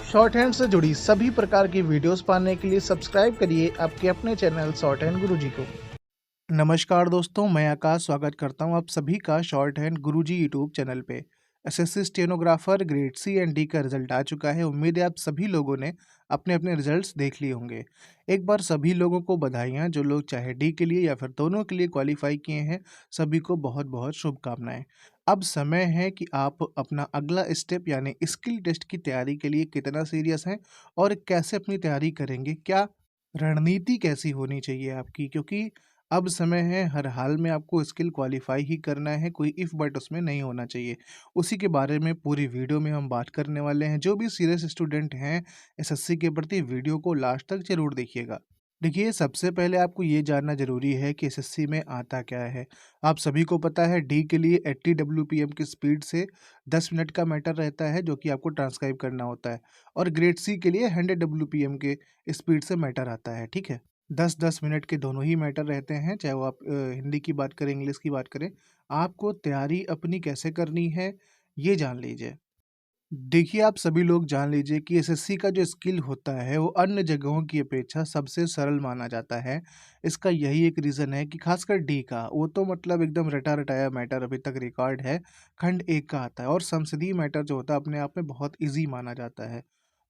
Short hand से जुड़ी सभी प्रकार की वीडियोस पाने के लिए सब्सक्राइब करिए आपके अपने चैनल शॉर्ट हैंड गुरुजी को। नमस्कार दोस्तों, मैं आकाश स्वागत करता हूं आप सभी का shorthand Guruji YouTube channel पे। SSC stenographer grade C and D का रिजल्ट आ चुका है। उम्मीद है आप सभी लोगों ने अपने अपने रिजल्ट्स देख लिए होंगे। एक बार सभी लोगों को बधाइयाँ, जो लोग चाहे डी के लिए या फिर दोनों के लिए क्वालिफाई किए हैं, सभी को बहुत बहुत शुभकामनाएं। अब समय है कि आप अपना अगला स्टेप यानी स्किल टेस्ट की तैयारी के लिए कितना सीरियस हैं और कैसे अपनी तैयारी करेंगे, क्या रणनीति कैसी होनी चाहिए आपकी, क्योंकि अब समय है हर हाल में आपको स्किल क्वालिफाई ही करना है, कोई इफ़ बट उसमें नहीं होना चाहिए। उसी के बारे में पूरी वीडियो में हम बात करने वाले हैं। जो भी सीरियस स्टूडेंट हैं एसएससी के प्रति, वीडियो को लास्ट तक ज़रूर देखिएगा। देखिए, सबसे पहले आपको ये जानना ज़रूरी है कि एसएससी में आता क्या है। आप सभी को पता है डी के लिए 80 डब्ल्यूपीएम की स्पीड से 10 मिनट का मैटर रहता है, जो कि आपको ट्रांसक्राइब करना होता है। और ग्रेड सी के लिए 100 डब्ल्यूपीएम के स्पीड से मैटर आता है, ठीक है। 10-10 मिनट के दोनों ही मैटर रहते हैं, चाहे वो आप हिंदी की बात करें, इंग्लिश की बात करें। आपको तैयारी अपनी कैसे करनी है, ये जान लीजिए। देखिए, आप सभी लोग जान लीजिए कि एसएससी का जो स्किल होता है, वो अन्य जगहों की अपेक्षा सबसे सरल माना जाता है। इसका यही एक रीज़न है कि खासकर डी का, वो तो मतलब एकदम रटा-रटाया मैटर अभी तक रिकॉर्ड है, खंड 1 का आता है और संसदीय मैटर जो होता है अपने आप में बहुत ईज़ी माना जाता है।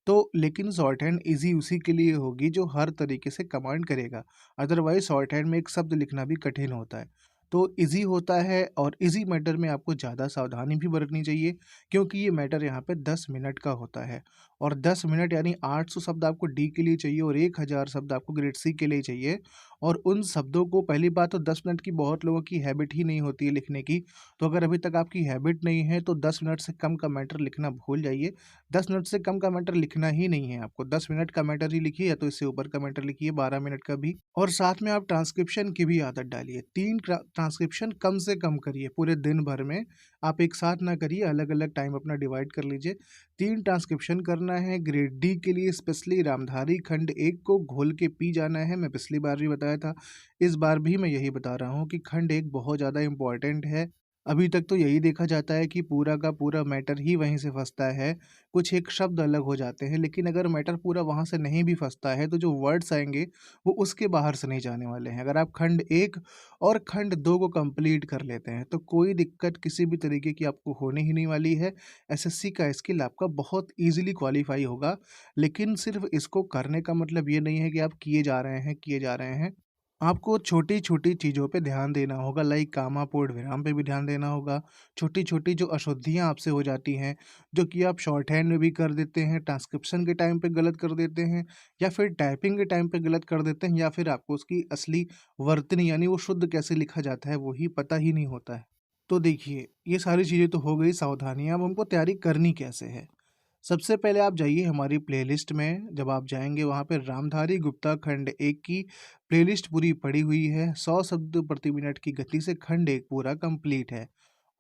तो लेकिन शॉर्ट हैंड ईज़ी उसी के लिए होगी जो हर तरीके से कमांड करेगा। अदरवाइज़ शॉर्ट हैंड में एक शब्द लिखना भी कठिन होता है। तो ईज़ी होता है और ईज़ी मैटर में आपको ज़्यादा सावधानी भी बरतनी चाहिए, क्योंकि ये मैटर यहाँ पे 10 मिनट का होता है और 10 मिनट यानी 800 शब्द आपको डी के लिए चाहिए और 1000 शब्द आपको ग्रेड सी के लिए चाहिए। और उन शब्दों को, पहली बात तो 10 मिनट की बहुत लोगों की हैबिट ही नहीं होती है लिखने की। तो अगर अभी तक आपकी हैबिट नहीं है तो 10 मिनट से कम का मैटर लिखना भूल जाइए। 10 मिनट से कम का मैटर लिखना ही नहीं है आपको, 10 मिनट का मैटर ही लिखिए या तो इससे ऊपर का मैटर लिखिए, 12 मिनट का भी। और साथ में आप ट्रांसक्रिप्शन की भी आदत डालिए। 3 ट्रांसक्रिप्शन कम से कम करिए पूरे दिन भर में। आप एक साथ ना करिए, अलग-अलग टाइम अपना डिवाइड कर लीजिए। 3 ट्रांसक्रिप्शन करना है ग्रेड डी के लिए, स्पेशली रामधारी खंड 1 को घोल के पी जाना है। मैं पिछली बार भी बताया था, इस बार भी मैं यही बता रहा हूँ कि खंड 1 बहुत ज़्यादा इम्पोर्टेंट है। अभी तक तो यही देखा जाता है कि पूरा का पूरा मैटर ही वहीं से फँसता है, कुछ एक शब्द अलग हो जाते हैं, लेकिन अगर मैटर पूरा वहाँ से नहीं भी फँसता है, तो जो वर्ड्स आएँगे, वो उसके बाहर से नहीं जाने वाले हैं। अगर आप खंड 1 और खंड 2 को कंप्लीट कर लेते हैं, तो कोई दिक्कत किसी भी तरीके की आपको होने ही नहीं वाली है। एसएससी का स्किल आपका बहुत ईज़िली क्वालीफाई होगा, लेकिन सिर्फ़ इसको करने का मतलब ये नहीं है कि आप किए जा रहे हैं, किए जा रहे हैं। आपको छोटी-छोटी चीज़ों पे ध्यान देना होगा, लाइक कामा, पूर्ण विराम पे भी ध्यान देना होगा। छोटी-छोटी जो अशुद्धियाँ आपसे हो जाती हैं, जो कि आप शॉर्ट हैंड में भी कर देते हैं, ट्रांसक्रिप्शन के टाइम पे गलत कर देते हैं या फिर टाइपिंग के टाइम पे गलत कर देते हैं, या फिर आपको उसकी असली वर्तनी यानी वो शुद्ध कैसे लिखा जाता है, वो ही पता ही नहीं होता है। तो देखिए, ये सारी चीज़ें तो हो गई सावधानियाँ, अब हमको तैयारी करनी कैसे है? सबसे पहले आप जाइए हमारी प्लेलिस्ट में। जब आप जाएँगे वहाँ पे रामधारी गुप्ता खंड 1 की प्लेलिस्ट पूरी पड़ी हुई है। 100 शब्द प्रति मिनट की गति से खंड 1 पूरा कंप्लीट है।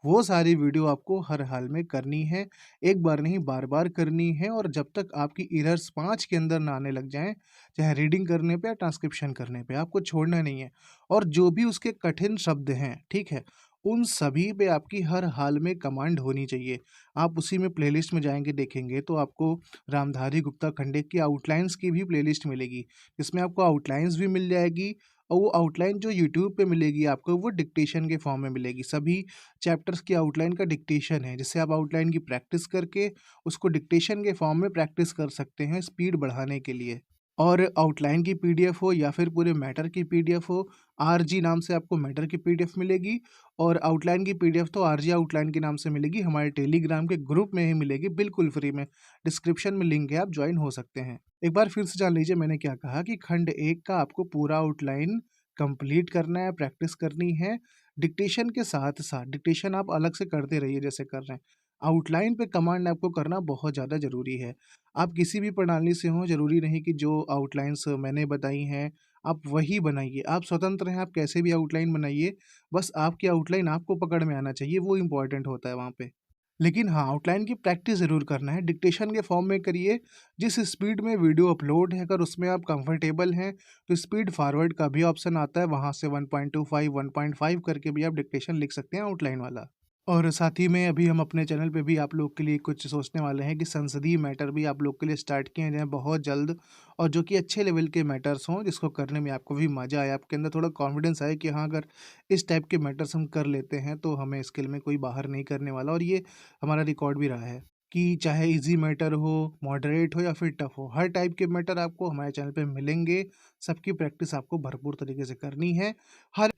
वो सारी वीडियो आपको हर हाल में करनी है, एक बार नहीं बार-बार करनी है, और जब तक आपकी एरर्स 5 के अंदर ना आने लग जाएँ, चाहे रीडिंग करने पे या ट्रांसक्रिप्शन करने पे, आपको छोड़ना नहीं है। और जो भी उसके कठिन शब्द हैं, ठीक है? उन सभी पे आपकी हर हाल में कमांड होनी चाहिए। आप उसी में प्लेलिस्ट में जाएँगे, देखेंगे तो आपको रामधारी गुप्ता खंडे की आउटलाइन्स की भी प्लेलिस्ट मिलेगी, जिसमें आपको आउटलाइन्स भी मिल जाएगी और वो आउटलाइन जो यूट्यूब पे मिलेगी आपको, वो डिक्टेशन के फॉर्म में मिलेगी। सभी चैप्टर्स की आउटलाइन का डिक्टेशन है, जिससे आप आउटलाइन की प्रैक्टिस करके उसको डिक्टेशन के फॉर्म में प्रैक्टिस कर सकते हैं स्पीड बढ़ाने के लिए। और आउटलाइन की पीडीएफ हो या फिर पूरे मैटर की पीडीएफ हो, आरजी नाम से आपको मैटर की पीडीएफ मिलेगी और आउटलाइन की पीडीएफ तो आरजी आउटलाइन के नाम से मिलेगी। हमारे टेलीग्राम के ग्रुप में ही मिलेगी, बिल्कुल फ्री में। डिस्क्रिप्शन में लिंक है, आप ज्वाइन हो सकते हैं। एक बार फिर से जान लीजिए मैंने क्या कहा कि खंड 1 का आपको पूरा आउटलाइन कंप्लीट करना है, प्रैक्टिस करनी है। डिक्टेशन के साथ-साथ डिक्टेशन आप अलग से करते रहिए जैसे कर रहे हैं। आउटलाइन पे कमांड आपको करना बहुत ज़्यादा ज़रूरी है। आप किसी भी प्रणाली से हों, ज़रूरी नहीं कि जो आउटलाइन्स मैंने बताई हैं, आप वही बनाइए। आप स्वतंत्र हैं, आप कैसे भी आउटलाइन बनाइए, बस आपकी आउटलाइन आपको पकड़ में आना चाहिए, वो इम्पोर्टेंट होता है वहाँ पे। लेकिन हाँ, आउटलाइन की प्रैक्टिस ज़रूर करना है, डिक्टेशन के फॉर्म में करिए। जिस स्पीड में वीडियो अपलोड है, अगर उसमें आप कंफर्टेबल हैं, तो स्पीड फॉरवर्ड का भी ऑप्शन आता है, वहाँ से 1.25, 1.5 करके भी आप डिक्टेशन लिख सकते हैं आउटलाइन वाला। और साथ ही में अभी हम अपने चैनल पे भी आप लोग के लिए कुछ सोचने वाले हैं कि संसदीय मैटर भी आप लोग के लिए स्टार्ट किए जाएँ बहुत जल्द, और जो कि अच्छे लेवल के मैटर्स हों, जिसको करने में आपको भी मज़ा आए, आपके अंदर थोड़ा कॉन्फिडेंस आए कि हाँ, अगर इस टाइप के मैटर्स हम कर लेते हैं तो हमें स्किल में कोई बाहर नहीं करने वाला। और ये हमारा रिकॉर्ड भी रहा है कि चाहे ईज़ी मैटर हो, मॉडरेट हो या फिर टफ़ हो, हर टाइप के मैटर आपको हमारे चैनल पे मिलेंगे। सबकी प्रैक्टिस आपको भरपूर तरीके से करनी है। हर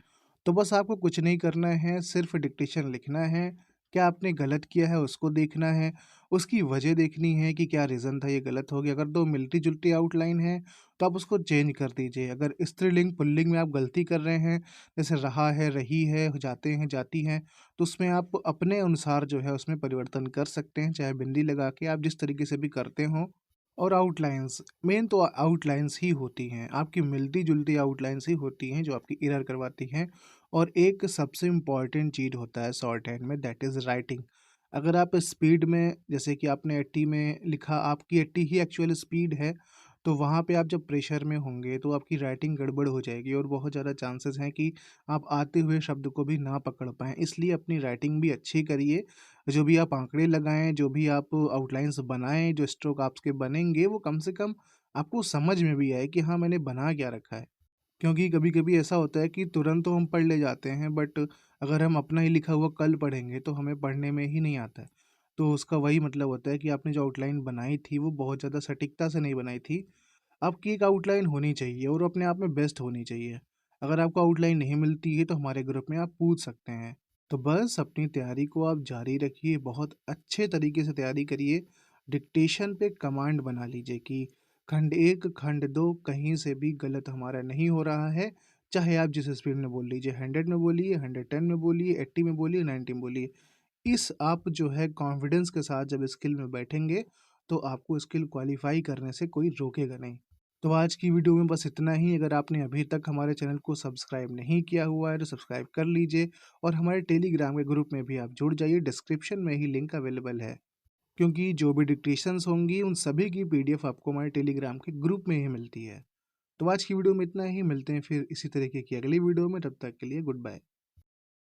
तो बस आपको कुछ नहीं करना है, सिर्फ़ डिक्टेशन लिखना है। क्या आपने गलत किया है उसको देखना है, उसकी वजह देखनी है कि क्या रीज़न था ये गलत हो गया। अगर 2 मिलती-जुलती आउटलाइन है, तो आप उसको चेंज कर दीजिए। अगर स्त्रीलिंग, पुल्लिंग में आप गलती कर रहे हैं, जैसे रहा है, रही है, जाते हैं, जाती हैं, तो उसमें आप अपने अनुसार जो है उसमें परिवर्तन कर सकते हैं, चाहे बिंदी लगा के आप जिस तरीके से भी करते हों। और आउटलाइन्स, मेन तो आउटलाइन्स ही होती हैं, आपकी मिलती-जुलती आउटलाइन्स ही होती हैं जो आपकी एरर करवाती हैं। और एक सबसे इम्पॉर्टेंट चीज़ होता है शॉर्ट हैंड में, दैट इज़ राइटिंग। अगर आप स्पीड में, जैसे कि आपने 80 में लिखा, आपकी 80 ही एक्चुअल स्पीड है, तो वहाँ पे आप जब प्रेशर में होंगे तो आपकी राइटिंग गड़बड़ हो जाएगी और बहुत ज़्यादा चांसेस हैं कि आप आते हुए शब्द को भी ना पकड़ पाएँ। इसलिए अपनी राइटिंग भी अच्छी करिए। जो भी आप आंकड़े लगाएँ, जो भी आप आउटलाइन्स बनाएँ, जो स्ट्रोक आपके बनेंगे, वो कम से कम आपको समझ में भी आए कि हाँ, मैंने बना क्या रखा है। क्योंकि कभी-कभी ऐसा होता है कि तुरंत तो हम पढ़ ले जाते हैं, बट अगर हम अपना ही लिखा हुआ कल पढ़ेंगे तो हमें पढ़ने में ही नहीं आता है। तो उसका वही मतलब होता है कि आपने जो आउटलाइन बनाई थी वो बहुत ज़्यादा सटीकता से नहीं बनाई थी। आपकी एक आउटलाइन होनी चाहिए और वो अपने आप में बेस्ट होनी चाहिए। अगर आपको आउटलाइन नहीं मिलती है तो हमारे ग्रुप में आप पूछ सकते हैं। तो बस अपनी तैयारी को आप जारी रखिए, बहुत अच्छे तरीके से तैयारी करिए। डिक्टेशन पे कमांड बना लीजिए कि खंड 1, खंड 2 कहीं से भी गलत हमारा नहीं हो रहा है। चाहे आप जिस स्पीड में बोल लीजिए, 100 में बोलिए, 110 में बोलिए, 80 में बोलिए, 90 में बोलिए। इस आप जो है कॉन्फिडेंस के साथ जब स्किल में बैठेंगे, तो आपको स्किल क्वालीफाई करने से कोई रोकेगा नहीं। तो आज की वीडियो में बस इतना ही। अगर आपने अभी तक हमारे चैनल को सब्सक्राइब नहीं किया हुआ है तो सब्सक्राइब कर लीजिए, और हमारे टेलीग्राम के ग्रुप में भी आप जुड़ जाइए, डिस्क्रिप्शन में ही लिंक अवेलेबल है। क्योंकि जो भी डिक्टेशंस होंगी उन सभी की पीडीएफ आपको हमारे टेलीग्राम के ग्रुप में ही मिलती है। तो आज की वीडियो में इतना ही, मिलते हैं फिर इसी तरीके की अगली वीडियो में, तब तक के लिए गुड बाय।